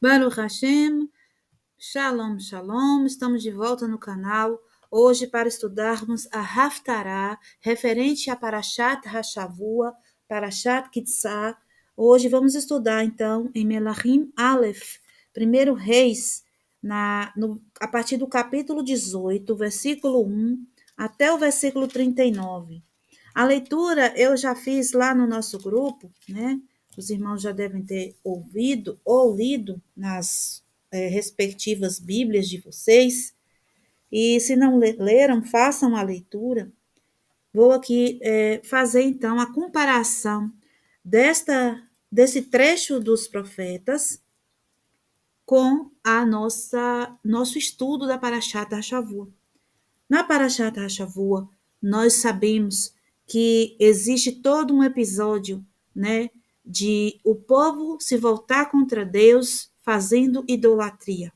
Baruch Hashem, Shalom, Shalom, estamos de volta no canal, hoje para estudarmos a Haftarah, referente a Parashat Hashavua, Parashat Kitzá. Hoje vamos estudar, então, em Melachim Aleph, primeiro Reis, a partir do capítulo 18, versículo 1, até o versículo 39. A leitura eu já fiz lá no nosso grupo, né? Os irmãos já devem ter ouvido ou lido nas respectivas Bíblias de vocês. E se não leram, façam a leitura. Vou aqui fazer então a comparação desse trecho dos profetas com a nosso estudo da Parashat Hashavua. Na Parashat Hashavua, nós sabemos que existe todo um episódio, né, de o povo se voltar contra Deus fazendo idolatria.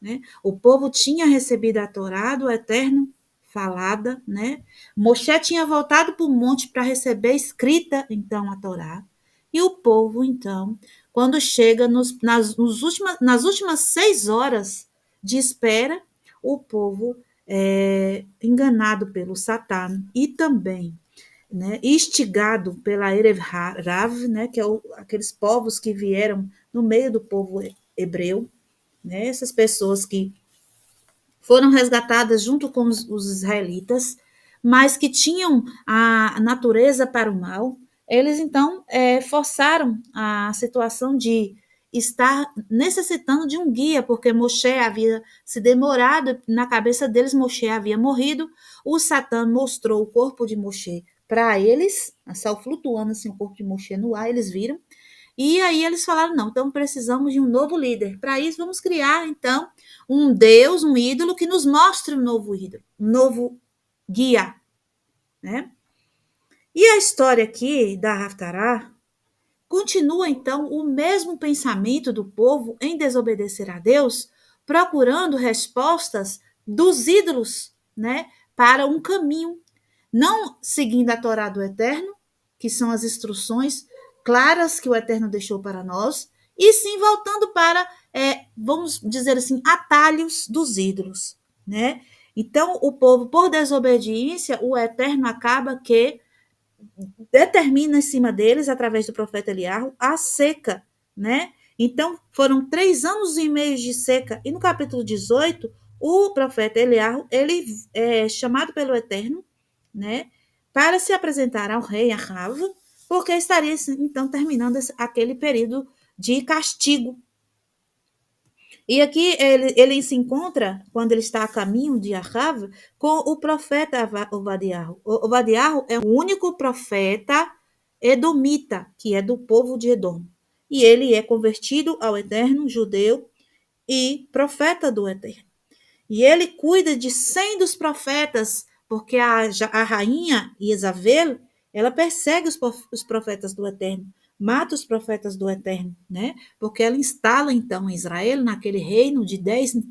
Né? O povo tinha recebido a Torá do Eterno falada, né? Moshe tinha voltado para o monte para receber escrita, então, a Torá. E o povo, então, quando chega nas últimas 6 horas de espera, o povo é enganado pelo Satã e também, né, instigado pela Erev Rav, né, que é aqueles povos que vieram no meio do povo hebreu, né, essas pessoas que foram resgatadas junto com os israelitas, mas que tinham a natureza para o mal, eles então forçaram a situação de estar necessitando de um guia, porque Moshe havia se demorado, na cabeça deles Moshe havia morrido, o Satã mostrou o corpo de Moshe para eles, saiu flutuando assim o corpo de Moshe no ar, eles viram, e aí eles falaram, não, então precisamos de um novo líder. Para isso, vamos criar, então, um Deus, um ídolo que nos mostre um novo ídolo, um novo guia. Né? E a história aqui da Haftarah continua, então, o mesmo pensamento do povo em desobedecer a Deus, procurando respostas dos ídolos, né, para um caminho, não seguindo a Torá do Eterno, que são as instruções claras que o Eterno deixou para nós, e sim voltando para, vamos dizer assim, atalhos dos ídolos, né? Então, o povo, por desobediência, o Eterno acaba que determina em cima deles, através do profeta Eliarro, a seca, né? Então, foram 3 anos e meio de seca. E no capítulo 18, o profeta Eliarro, ele é chamado pelo Eterno, né, para se apresentar ao rei Ahav, porque estaria, então, terminando aquele período de castigo. E aqui ele se encontra, quando ele está a caminho de Ahav, com o profeta Ovadiarro. Ovadiarro é o único profeta edomita, que é do povo de Edom. E ele é convertido ao Eterno, judeu e profeta do Eterno. E ele cuida de 100 dos profetas, porque a rainha Isabel, ela persegue os profetas do Eterno, mata os profetas do Eterno, né? Porque ela instala, então, em Israel, naquele reino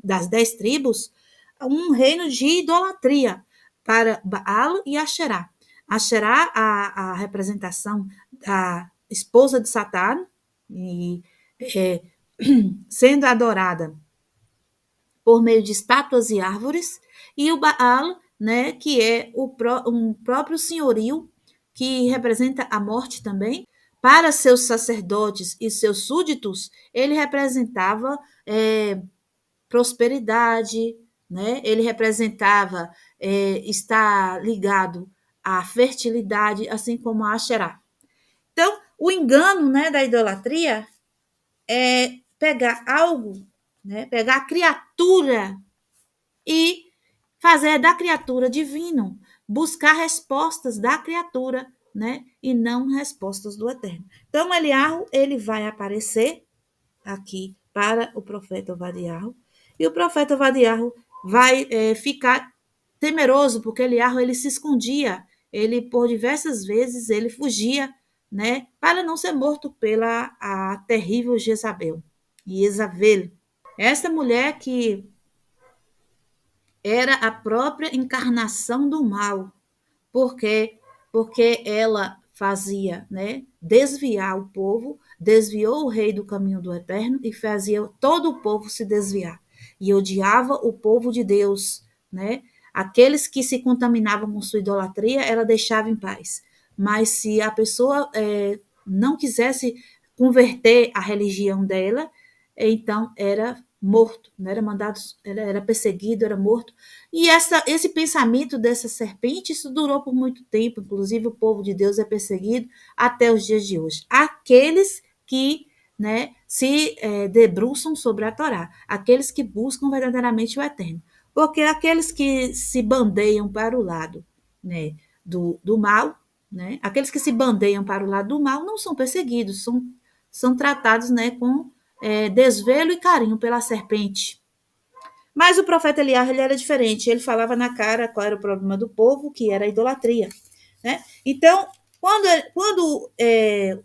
das 10 tribos, um reino de idolatria para Baal e Asherá. Asherá, a representação da esposa de Satã, e, é, sendo adorada por meio de estátuas e árvores, e o Baal, né, que é um próprio senhorio, que representa a morte também. Para seus sacerdotes e seus súditos, ele representava prosperidade, né? Ele representava estar ligado à fertilidade, assim como a Asherá. Então, o engano, né, da idolatria é pegar algo, né, pegar a criatura e fazer da criatura divino, buscar respostas da criatura, né, e não respostas do Eterno. Então, Eliarro, ele vai aparecer aqui para o profeta Ovadiarro, e o profeta Ovadiarro vai ficar temeroso, porque Eliarro, ele se escondia, ele, por diversas vezes, ele fugia, né, para não ser morto pela a terrível Jezabel, Jezabel. Essa mulher que era a própria encarnação do mal, porque ela fazia, né, desviar o povo desviou o rei do caminho do Eterno e fazia todo o povo se desviar. E odiava o povo de Deus, né? Aqueles que se contaminavam com sua idolatria, ela deixava em paz. Mas se a pessoa não quisesse converter a religião dela, então era morto, né? Era mandado, era perseguido, era morto. E esse pensamento dessa serpente, isso durou por muito tempo. Inclusive, o povo de Deus é perseguido até os dias de hoje. Aqueles que, né, se debruçam sobre a Torá, aqueles que buscam verdadeiramente o Eterno. Porque aqueles que se bandeiam para o lado, né, do mal, né, aqueles que se bandeiam para o lado do mal não são perseguidos, são tratados, né, com desvelo e carinho pela serpente. Mas o profeta Eliarra, ele era diferente, ele falava na cara qual era o problema do povo, que era a idolatria. Né? Então, quando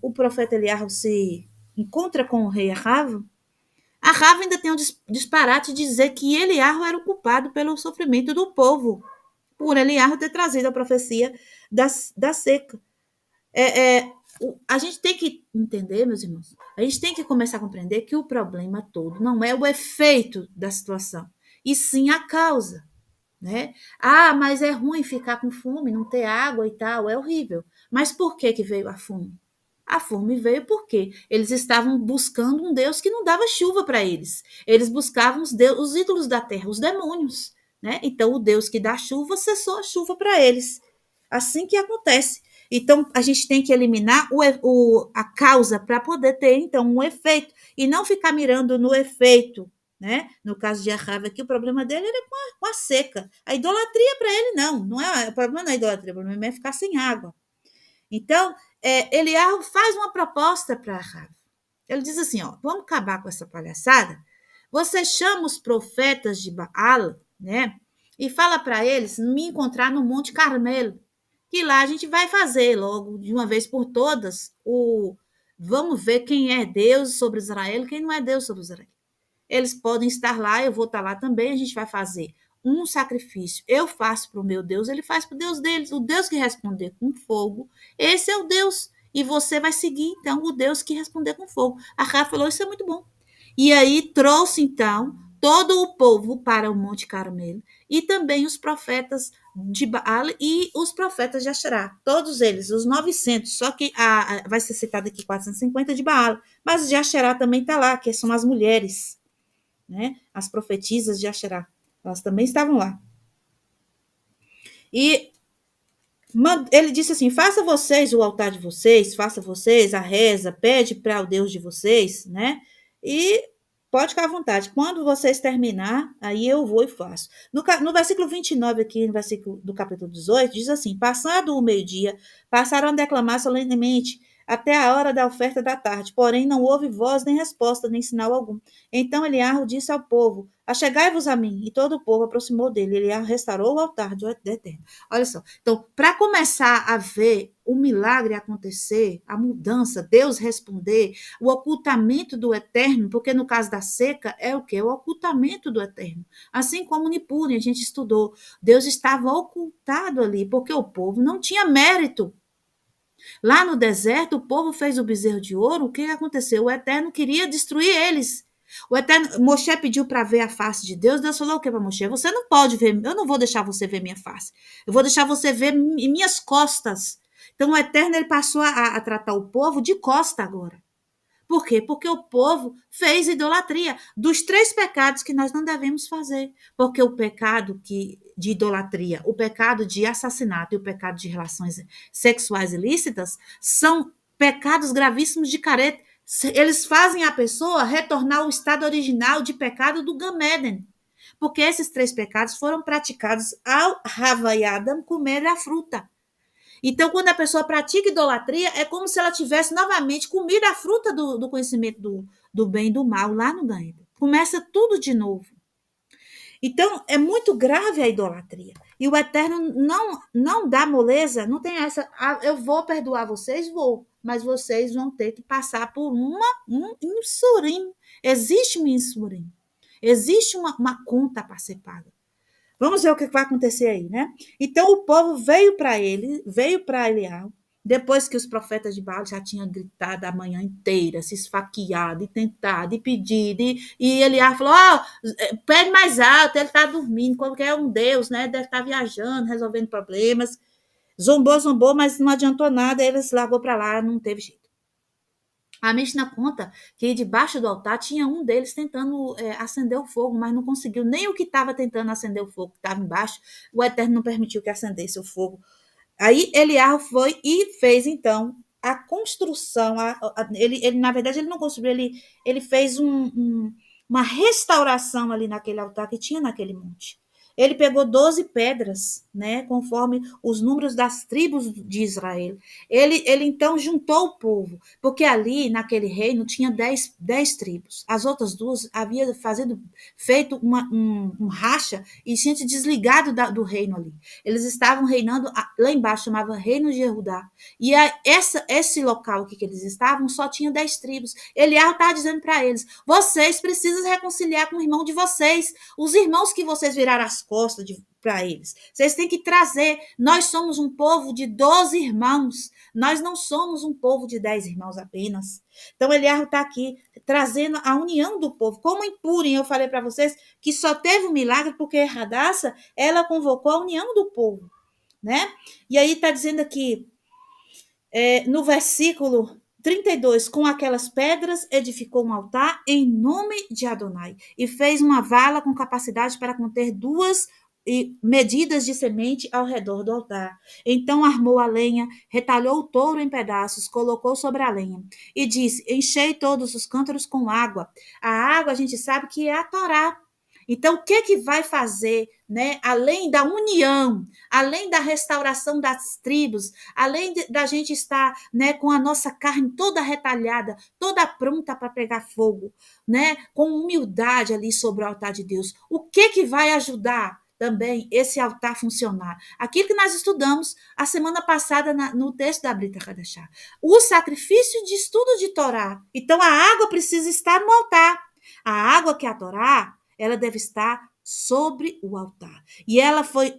o profeta Eliarra se encontra com o rei Ahav ainda tem um disparate de dizer que Eliarra era o culpado pelo sofrimento do povo, por Eliarra ter trazido a profecia da seca. A gente tem que entender, meus irmãos, a gente tem que começar a compreender que o problema todo não é o efeito da situação, e sim a causa. Né? Ah, mas é ruim ficar com fome, não ter água e tal, é horrível. Mas por que veio a fome? A fome veio porque eles estavam buscando um Deus que não dava chuva para eles. Eles buscavam os ídolos da terra, os demônios. Né? Então, o Deus que dá chuva cessou a chuva para eles. Assim que acontece. Então, a gente tem que eliminar a causa para poder ter, então, um efeito. E não ficar mirando no efeito. Né? No caso de Ahav aqui, o problema dele era com a seca. A idolatria para ele, não é o problema não é a idolatria, o problema é ficar sem água. Então, Eliarro faz uma proposta para Ahav. Ele diz assim, ó, vamos acabar com essa palhaçada? Você chama os profetas de Baal, né? E fala para eles me encontrar no Monte Carmelo, que lá a gente vai fazer logo, de uma vez por todas, vamos ver quem é Deus sobre Israel e quem não é Deus sobre Israel. Eles podem estar lá, eu vou estar lá também, a gente vai fazer um sacrifício. Eu faço para o meu Deus, ele faz para o Deus deles. O Deus que responder com fogo, esse é o Deus. E você vai seguir, então, o Deus que responder com fogo. A Rafa falou, isso é muito bom. E aí trouxe, então, todo o povo para o Monte Carmelo e também os profetas de Baal e os profetas de Asherá. Todos eles, os 900, só que vai ser citado aqui 450 de Baal, mas de Asherá também está lá, que são as mulheres. Né? As profetisas de Asherá, elas também estavam lá. E ele disse assim, faça vocês o altar de vocês, faça vocês a reza, pede para o Deus de vocês, né? E pode ficar à vontade. Quando vocês terminar, aí eu vou e faço. No versículo 29 aqui, no versículo do capítulo 18, diz assim, passado o meio-dia, passaram a declamar solenemente até a hora da oferta da tarde, porém não houve voz, nem resposta, nem sinal algum. Então Eliarro disse ao povo, achegai-vos a mim, e todo o povo aproximou dele. Eliarro restaurou o altar do Eterno. Olha só, então, para começar a ver o milagre acontecer, a mudança, Deus responder, o ocultamento do Eterno, porque no caso da seca é o quê? O ocultamento do Eterno. Assim como Nippur, a gente estudou, Deus estava ocultado ali, porque o povo não tinha mérito. Lá no deserto, o povo fez o bezerro de ouro, o que aconteceu? O Eterno queria destruir eles. O Eterno, Moshe pediu para ver a face de Deus. Deus falou o que para Moshe? Você não pode ver, eu não vou deixar você ver minha face. Eu vou deixar você ver minhas costas. Então o Eterno ele passou a tratar o povo de costa agora. Por quê? Porque o povo fez idolatria. Dos 3 pecados que nós não devemos fazer. Porque o pecado de idolatria, o pecado de assassinato e o pecado de relações sexuais ilícitas são pecados gravíssimos de careta. Eles fazem a pessoa retornar ao estado original de pecado do Gan Eden. Porque esses 3 pecados foram praticados ao Hava e Adam comer a fruta. Então, quando a pessoa pratica idolatria, é como se ela tivesse novamente comido a fruta do conhecimento do bem e do mal lá no Gan. Começa tudo de novo. Então, é muito grave a idolatria. E o Eterno não dá moleza, não tem essa, eu vou perdoar vocês, vou, mas vocês vão ter que passar por um insurim. Existe um insurim. Existe uma conta para ser paga. Vamos ver o que vai acontecer aí, né? Então o povo veio para Eliarro, Depois que os profetas de Baal já tinham gritado a manhã inteira, se esfaqueado, e tentado, e pedido, e Elias falou, pede mais alto, ele está dormindo, qualquer um Deus, né? Deve estar viajando, resolvendo problemas. Zombou, mas não adiantou nada, eles largou para lá, não teve jeito. A Mishnah conta que debaixo do altar tinha um deles tentando acender o fogo, mas não conseguiu. Nem o que estava tentando acender o fogo, que estava embaixo, o Eterno não permitiu que acendesse o fogo. Aí Eliarro foi e fez, então, a construção. Ele, na verdade, ele não construiu, ele fez uma restauração ali naquele altar que tinha naquele monte. Ele pegou 12 pedras, né, conforme os números das tribos de Israel. Ele então juntou o povo, porque ali, naquele reino, tinha 10 tribos. As outras duas havia feito um racha e tinha se desligado do reino ali. Eles estavam reinando lá embaixo, chamava Reino de Judá. E esse local aqui que eles estavam só tinha 10 tribos. Eliarro estava dizendo para eles: vocês precisam se reconciliar com o irmão de vocês, os irmãos que vocês viraram as costas para eles. Vocês têm que trazer. Nós somos um povo de 12 irmãos. Nós não somos um povo de 10 irmãos apenas. Então, Eliarro está aqui trazendo a união do povo. Como em Purim, eu falei para vocês que só teve um milagre porque Radassa, ela convocou a união do povo, né? E aí está dizendo aqui, no versículo 32, com aquelas pedras edificou um altar em nome de Adonai e fez uma vala com capacidade para conter 2 medidas de semente ao redor do altar. Então armou a lenha, retalhou o touro em pedaços, colocou sobre a lenha e disse: enchei todos os cântaros com água. A água a gente sabe que é a Torá. Então, o que vai fazer, né? Além da união, além da restauração das tribos, além da gente estar, né, com a nossa carne toda retalhada, toda pronta para pegar fogo, né, com humildade ali sobre o altar de Deus, o que vai ajudar também esse altar a funcionar? Aquilo que nós estudamos a semana passada no texto da Brita Hadashah. O sacrifício de estudo de Torá. Então, a água precisa estar no altar. A água que é a Torá, ela deve estar sobre o altar. E ela foi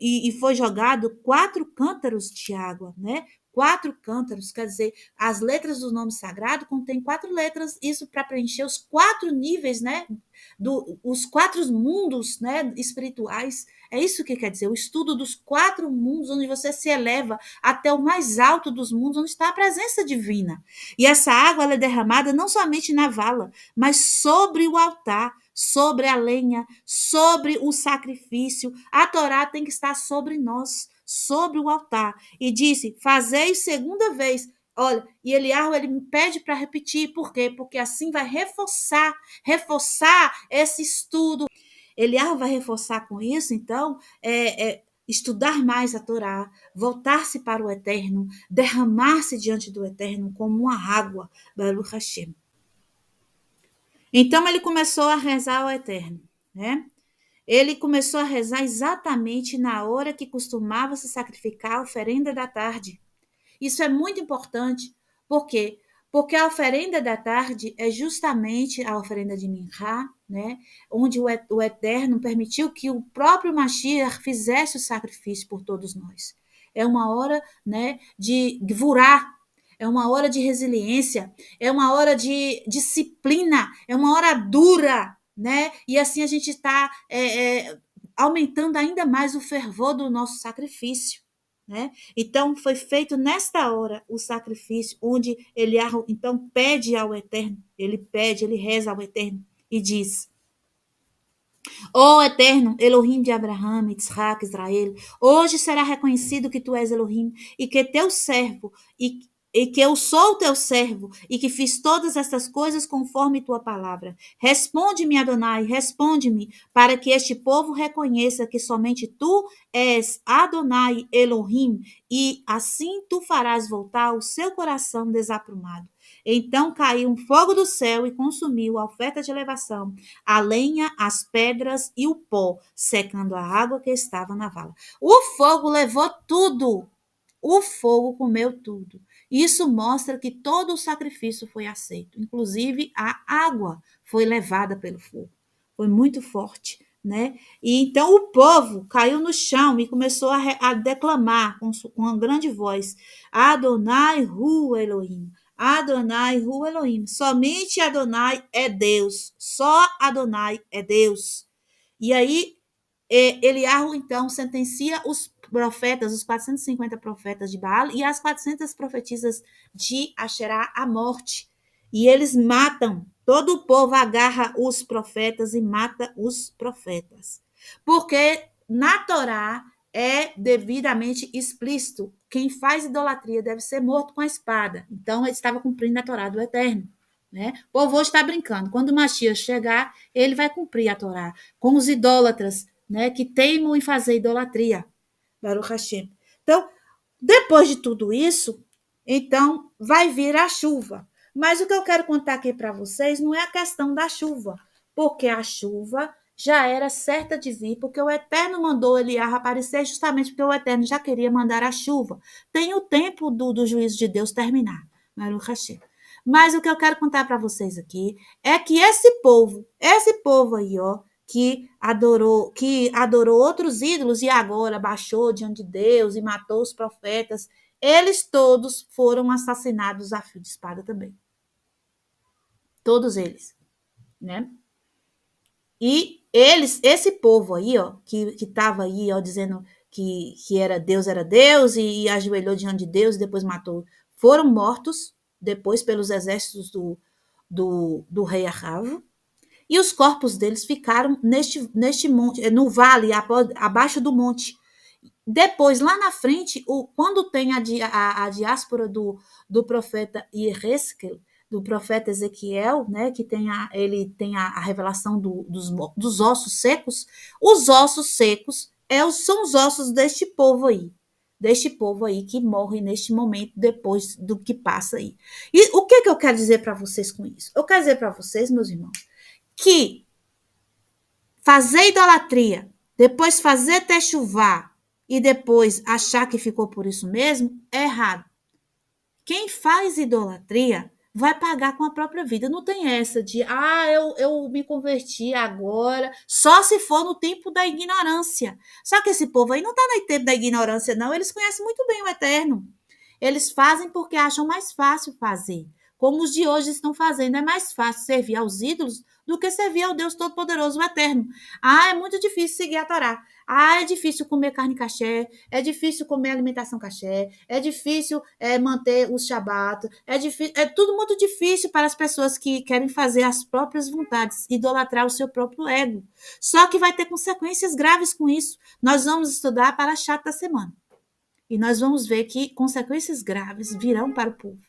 jogado 4 cântaros de água, né? 4 cântaros, quer dizer, as letras do nome sagrado contêm 4 letras, isso para preencher os 4 níveis, né? Os 4 mundos, né, espirituais. É isso que quer dizer, o estudo dos 4 mundos, onde você se eleva até o mais alto dos mundos, onde está a presença divina. E essa água ela é derramada não somente na vala, mas sobre o altar, sobre a lenha, sobre o sacrifício. A Torá tem que estar sobre nós, sobre o altar. E disse: fazei segunda vez. Olha, e Eliarro, ele me pede para repetir. Por quê? Porque assim vai reforçar esse estudo. Eliarro vai reforçar com isso, então, estudar mais a Torá, voltar-se para o Eterno, derramar-se diante do Eterno como uma água, Baruch Hashem. Então ele começou a rezar ao Eterno, né? Ele começou a rezar exatamente na hora que costumava se sacrificar a oferenda da tarde. Isso é muito importante. Por quê? Porque a oferenda da tarde é justamente a oferenda de Minchá, né? Onde o Eterno permitiu que o próprio Mashiach fizesse o sacrifício por todos nós. É uma hora, né, de Gvurá, é uma hora de resiliência, é uma hora de disciplina, é uma hora dura, né? E assim a gente está aumentando ainda mais o fervor do nosso sacrifício, né? Então foi feito nesta hora o sacrifício, onde ele então pede ao Eterno, ele reza ao Eterno e diz: ó Eterno, Elohim de Abraão, Isaac, Israel, hoje será reconhecido que tu és Elohim e que teu servo e que eu sou teu servo e que fiz todas estas coisas conforme tua palavra. Responde-me, Adonai, responde-me, para que este povo reconheça que somente tu és Adonai Elohim e assim tu farás voltar o seu coração desaprumado. Então caiu um fogo do céu e consumiu a oferta de elevação, a lenha, as pedras e o pó, secando a água que estava na vala. O fogo levou tudo. O fogo comeu tudo. Isso mostra que todo o sacrifício foi aceito, inclusive a água foi levada pelo fogo. Foi muito forte, né? E então o povo caiu no chão e começou a declamar com uma grande voz: Adonai Hu Elohim, Adonai Hu Elohim. Somente Adonai é Deus, só Adonai é Deus. E aí Eliarro, então, sentencia os profetas, os 450 profetas de Baal e as 400 profetisas de Asherá à morte. E eles matam, todo o povo agarra os profetas e mata os profetas. Porque na Torá é devidamente explícito: quem faz idolatria deve ser morto com a espada. Então, ele estava cumprindo a Torá do Eterno. Né? O povo hoje está brincando. Quando o Mashiach chegar, ele vai cumprir a Torá. Com os idólatras, né, que teimam em fazer idolatria. Baruch Hashem. Então, depois de tudo isso, então vai vir a chuva. Mas o que eu quero contar aqui para vocês não é a questão da chuva, porque a chuva já era certa de vir, porque o Eterno mandou Eliar aparecer justamente porque o Eterno já queria mandar a chuva. Tem o tempo do juízo de Deus terminar. Baruch Hashem. Mas o que eu quero contar para vocês aqui é que esse povo aí, ó, que adorou outros ídolos e agora baixou diante de Deus e matou os profetas, eles todos foram assassinados a fio de espada também. Todos eles, né? E esse povo aí, ó, que estava aí, ó, dizendo que era Deus e ajoelhou diante de Deus e depois matou, foram mortos depois pelos exércitos do rei Ahav. E os corpos deles ficaram neste monte, no vale, abaixo do monte. Depois, lá na frente, quando tem a diáspora do profeta Yehezkel, do profeta Ezequiel, né, que ele tem a revelação dos ossos secos, os ossos secos são os ossos deste povo aí que morre neste momento, depois do que passa aí. E o que eu quero dizer para vocês com isso? Eu quero dizer para vocês, meus irmãos, que fazer idolatria, depois fazer techuvá e depois achar que ficou por isso mesmo, é errado. Quem faz idolatria vai pagar com a própria vida. Não tem essa de, eu me converti agora, só se for no tempo da ignorância. Só que esse povo aí não está no tempo da ignorância, não. Eles conhecem muito bem o Eterno. Eles fazem porque acham mais fácil fazer. Como os de hoje estão fazendo. É mais fácil servir aos ídolos do que servir ao Deus Todo-Poderoso, o Eterno. É muito difícil seguir a Torá. É difícil comer carne caché, é difícil comer alimentação caché, é difícil manter os Shabat, é tudo muito difícil para as pessoas que querem fazer as próprias vontades, idolatrar o seu próprio ego. Só que vai ter consequências graves com isso. Nós vamos estudar para a chata da semana. E nós vamos ver que consequências graves virão para o povo.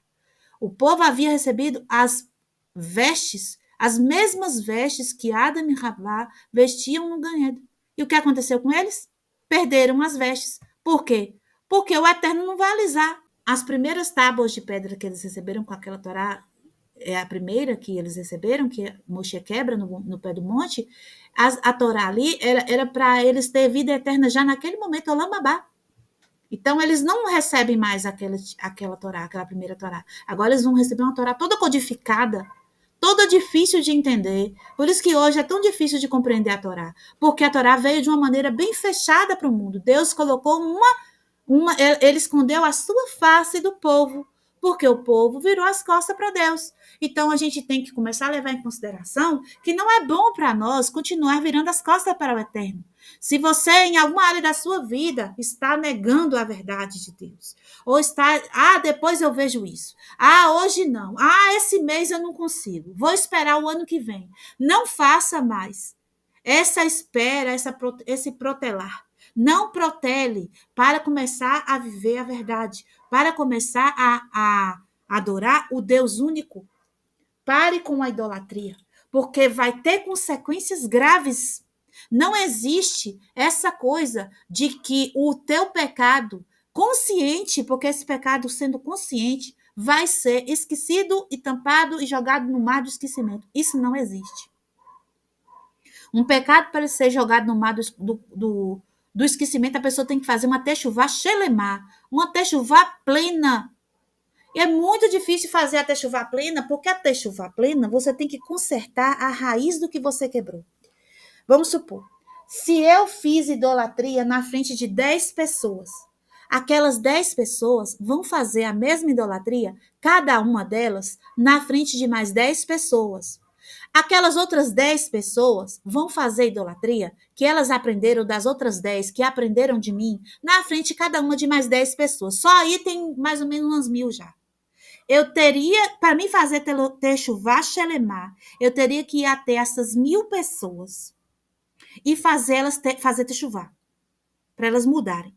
O povo havia recebido as vestes, as mesmas vestes que Adam e Havá vestiam no Ganhedo. E o que aconteceu com eles? Perderam as vestes. Por quê? Porque o Eterno não vai alisar. As primeiras tábuas de pedra que eles receberam com aquela Torá, é a primeira que eles receberam, que Moshe quebra no pé do monte, a Torá ali era para eles ter vida eterna já naquele momento, Olam Abá. Então, eles não recebem mais aquela Torá, aquela primeira Torá. Agora, eles vão receber uma Torá toda codificada, toda difícil de entender. Por isso que hoje é tão difícil de compreender a Torá. Porque a Torá veio de uma maneira bem fechada para o mundo. Deus colocou ele escondeu a sua face do povo, porque o povo virou as costas para Deus. Então, a gente tem que começar a levar em consideração que não é bom para nós continuar virando as costas para o Eterno. Se você, em alguma área da sua vida, está negando a verdade de Deus, ou está, depois eu vejo isso, hoje não, esse mês eu não consigo, vou esperar o ano que vem. Não faça mais essa espera, esse protelar. Não protele para começar a viver a verdade, para começar a adorar o Deus único. Pare com a idolatria, porque vai ter consequências graves. Não existe essa coisa de que o teu pecado consciente, porque esse pecado sendo consciente, vai ser esquecido e tampado e jogado no mar do esquecimento. Isso não existe. Um pecado, para ele ser jogado no mar do esquecimento, a pessoa tem que fazer uma techuvá shelemá, uma techuvá plena. E é muito difícil fazer a techuvá plena, porque a techuvá plena, você tem que consertar a raiz do que você quebrou. Vamos supor, Se eu fiz idolatria na frente de 10 pessoas, aquelas 10 pessoas vão fazer a mesma idolatria, cada uma delas, na frente de mais 10 pessoas. Aquelas outras 10 pessoas vão fazer idolatria que elas aprenderam das outras 10 que aprenderam de mim, na frente de cada uma de mais 10 pessoas. Só aí tem mais ou menos umas 1000 já. Eu teria, para mim fazer Techuvá Shelemá, eu teria que ir até essas 1000 pessoas e fazê-las fazer Techuvá, para elas mudarem.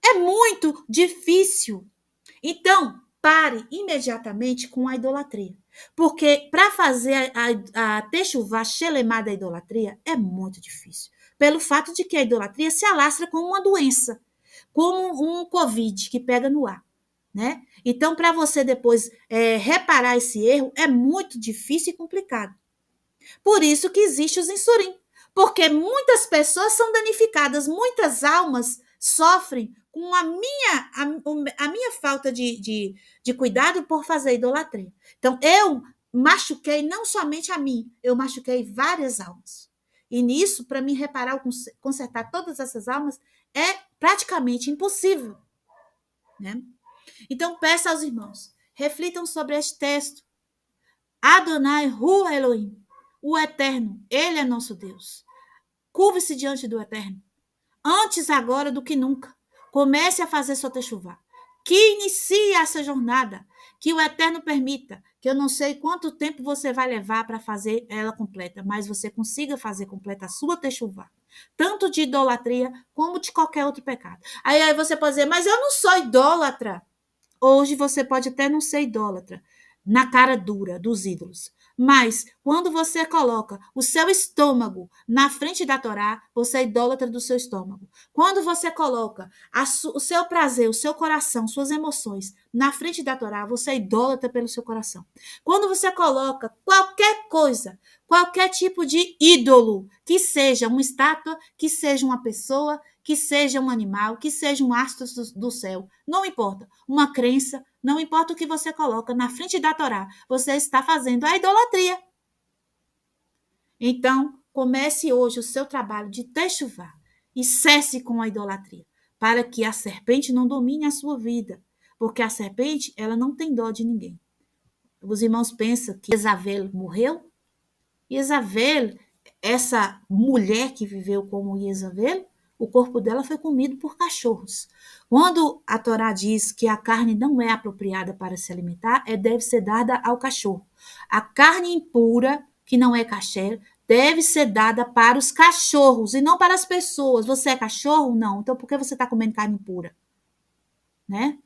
É muito difícil. Então, pare imediatamente com a idolatria. Porque para fazer a Techuvá Shelemá da idolatria é muito difícil. Pelo fato de que a idolatria se alastra como uma doença, como um Covid que pega no ar. Né? Então, para você depois reparar esse erro, é muito difícil e complicado. Por isso que existe os insurim. Porque muitas pessoas são danificadas, muitas almas sofrem com a minha falta de cuidado por fazer idolatria. Então, eu machuquei não somente a mim, eu machuquei várias almas. E nisso, para mim reparar, consertar todas essas almas, é praticamente impossível. Né? Então, peço aos irmãos, reflitam sobre este texto. Adonai Hu Elohim, o Eterno, Ele é nosso Deus. Curve-se diante do Eterno. Antes agora do que nunca. Comece a fazer sua techuvá. Que inicie essa jornada. Que o Eterno permita. Que eu não sei quanto tempo você vai levar para fazer ela completa, mas você consiga fazer completa a sua techuvá. Tanto de idolatria como de qualquer outro pecado. Aí você pode dizer, mas eu não sou idólatra. Hoje você pode até não ser idólatra, na cara dura dos ídolos. Mas, quando você coloca o seu estômago na frente da Torá, você é idólatra do seu estômago. Quando você coloca o seu prazer, o seu coração, suas emoções na frente da Torá, você é idólatra pelo seu coração. Quando você coloca qualquer coisa, qualquer tipo de ídolo, que seja uma estátua, que seja uma pessoa, que seja um animal, que seja um astro do céu, não importa, uma crença, não importa o que você coloca na frente da Torá, você está fazendo a idolatria. Então, comece hoje o seu trabalho de techuvá e cesse com a idolatria, para que a serpente não domine a sua vida, porque a serpente, ela não tem dó de ninguém. Os irmãos pensam que Jezabel morreu? Jezabel, essa mulher que viveu como Jezabel, o corpo dela foi comido por cachorros. Quando a Torá diz que a carne não é apropriada para se alimentar, deve ser dada ao cachorro. A carne impura, que não é kasher, deve ser dada para os cachorros e não para as pessoas. Você é cachorro? Não. Então por que você está comendo carne impura? Né?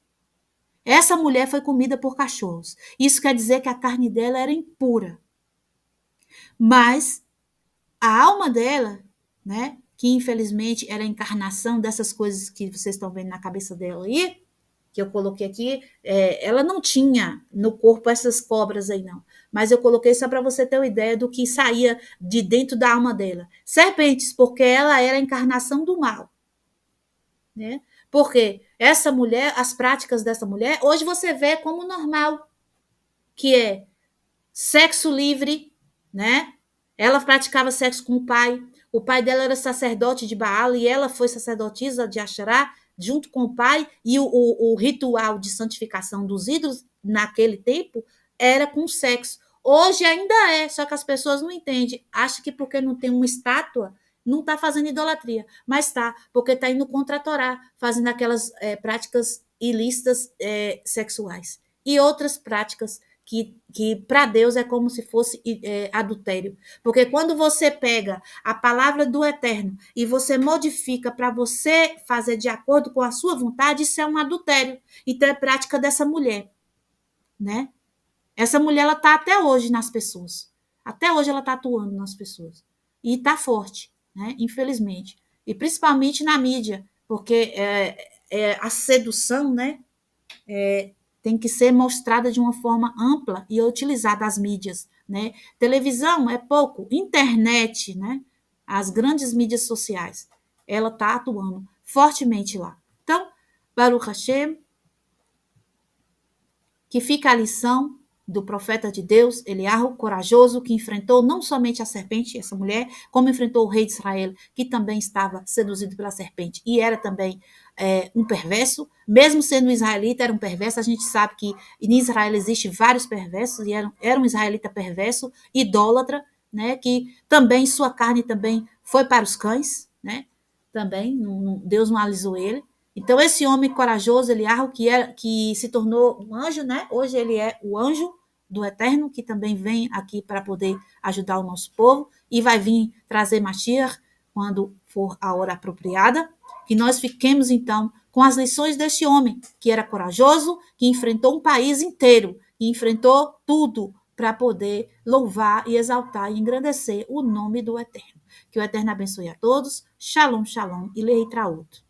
Essa mulher foi comida por cachorros. Isso quer dizer que a carne dela era impura. Mas a alma dela, né, que infelizmente era a encarnação dessas coisas que vocês estão vendo na cabeça dela aí, que eu coloquei aqui, ela não tinha no corpo essas cobras aí, não. Mas eu coloquei só para você ter uma ideia do que saía de dentro da alma dela. Serpentes, porque ela era a encarnação do mal. Né? Porque essa mulher, as práticas dessa mulher, hoje você vê como normal, que é sexo livre, né? Ela praticava sexo com o pai dela era sacerdote de Baal e ela foi sacerdotisa de Asherá, junto com o pai, e o ritual de santificação dos ídolos naquele tempo era com sexo. Hoje ainda é, só que as pessoas não entendem. Acham que porque não tem uma estátua, não está fazendo idolatria. Mas está, porque está indo contra a Torá, fazendo aquelas práticas ilícitas sexuais. E outras práticas que para Deus é como se fosse adultério. Porque quando você pega a palavra do Eterno e você modifica para você fazer de acordo com a sua vontade, isso é um adultério. Então é prática dessa mulher. Né? Essa mulher ela está até hoje nas pessoas. Até hoje ela está atuando nas pessoas. E está forte, né? Infelizmente. E principalmente na mídia, porque a sedução, né? Tem que ser mostrada de uma forma ampla e utilizada as mídias, né? Televisão é pouco, internet, né? As grandes mídias sociais, ela está atuando fortemente lá. Então, Baruch Hashem, que fica a lição, do profeta de Deus, Eliarro, corajoso, que enfrentou não somente a serpente, essa mulher, como enfrentou o rei de Israel, que também estava seduzido pela serpente e era também um perverso, mesmo sendo israelita, era um perverso. A gente sabe que em Israel existe vários perversos, e era um israelita perverso, idólatra, né, que também sua carne também foi para os cães, né, também, Deus não alisou ele. Então, esse homem corajoso, Eliarro, que se tornou um anjo, né? Hoje ele é o anjo do Eterno, que também vem aqui para poder ajudar o nosso povo, e vai vir trazer Mashiach quando for a hora apropriada. Que nós fiquemos, então, com as lições deste homem, que era corajoso, que enfrentou um país inteiro, e enfrentou tudo para poder louvar e exaltar e engrandecer o nome do Eterno. Que o Eterno abençoe a todos. Shalom, shalom e Lehitraut.